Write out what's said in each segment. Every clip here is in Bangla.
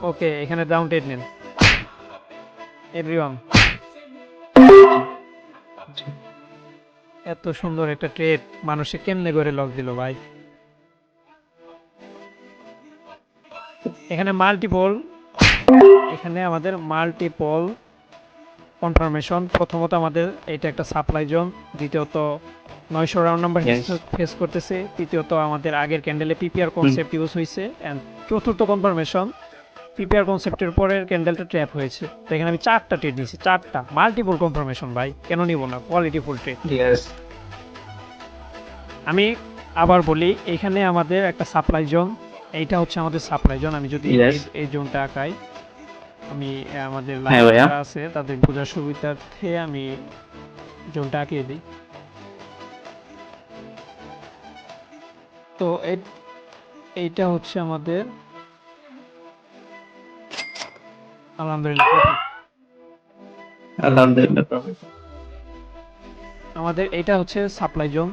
ওকে, এখানে ডাউন ট্রেড নেন এভরিওয়ান। এত সুন্দর একটা ট্রেড মানুষে কেমনে করে লক দিল ভাই। এখানে আমাদের মাল্টিপল কনফার্মেশন। প্রথমত আমাদের এটা একটা সাপ্লাই জোন, দ্বিতীয়ত 900 রাউন্ড নাম্বার ফেস করতেছে, তৃতীয়ত আমাদের আগের ক্যান্ডেলে পিপিআর কনসেপ্ট ইউজ হয়েছে, এন্ড চতুর্থ কনফার্মেশন পিপিআর কনসেপ্টের পরের ক্যান্ডেলটা ট্র্যাপ হয়েছে। তো এখানে আমি 4টা ট্রেড নিয়েছি, 4টা মাল্টিপল কনফার্মেশন ভাই, কেন নিব না, কোয়ালিটি ফুল ট্রেড। আমি আবার বলি, এখানে আমাদের একটা সাপ্লাই জোন, এইটা হচ্ছে আমাদের সাপ্লাই জোন। আমি যদি এই জোনটা আঁকাই, আমি আমাদের যারা আছে তাদের বোঝার সুবিধার্থে আমি জোনটা আঁকিয়ে দিই। তো এইটা হচ্ছে আমাদের আলহামদুলিল্লাহ আমাদের এটা হচ্ছে সাপ্লাই জোন,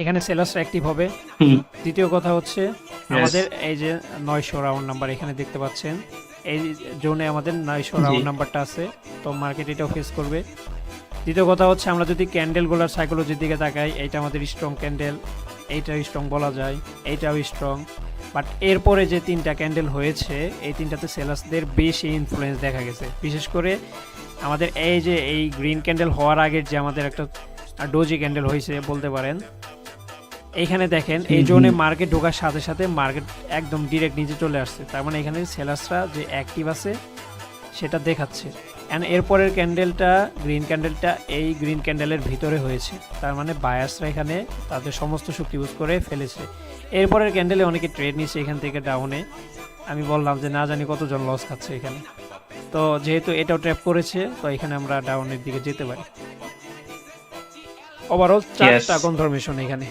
এখানে সেলার্স অ্যাক্টিভ হবে। দ্বিতীয় কথা হচ্ছে আমাদের এই যে 900 রাউন্ড নাম্বার এখানে দেখতে পাচ্ছেন, এই জোনে আমাদের 900 রাউন্ড নাম্বারটা আছে, তো মার্কেট এটাও ফেস করবে। দ্বিতীয় কথা হচ্ছে আমরা যদি ক্যান্ডেলগুলোর সাইকোলজির দিকে তাকাই, এইটা আমাদের স্ট্রং ক্যান্ডেল, এইটাও স্ট্রং বলা যায়, এইটাও স্ট্রং। বাট এরপরে যে 3টা ক্যান্ডেল হয়েছে, এই 3টাতে সেলার্সদের বেশি ইনফ্লুয়েন্স দেখা গেছে। বিশেষ করে আমাদের এই যে এই গ্রিন ক্যান্ডেল হওয়ার আগের যে আমাদের একটা ডোজি ক্যান্ডেল হয়েছে বলতে পারেন, এইখানে দেখেন এই জোনে মার্কেট ঢোকার সাথে সাথে মার্কেট একদম ডিরেক্ট নিচে চলে আসছে, তার মানে এখানে সেলার্সরা যে অ্যাক্টিভ আছে সেটা দেখাচ্ছে। অ্যান্ড এরপরের ক্যান্ডেলটা গ্রিন ক্যান্ডেলটা এই গ্রিন ক্যান্ডেলের ভিতরে হয়েছে, তার মানে বায়ার্সরা এখানে তাদের সমস্ত শক্তি ইউজ করে ফেলেছে। এরপরের ক্যান্ডেলে অনেকে ট্রেড নিচ্ছে এখান থেকে ডাউনে, আমি বললাম যে না জানি কতজন লস খাচ্ছে এখানে। তো যেহেতু এটাও ট্র্যাপ করেছে, তো এখানে আমরা ডাউনের দিকে যেতে পারি। ওভারঅল 4টা কনফার্মেশন এখানে।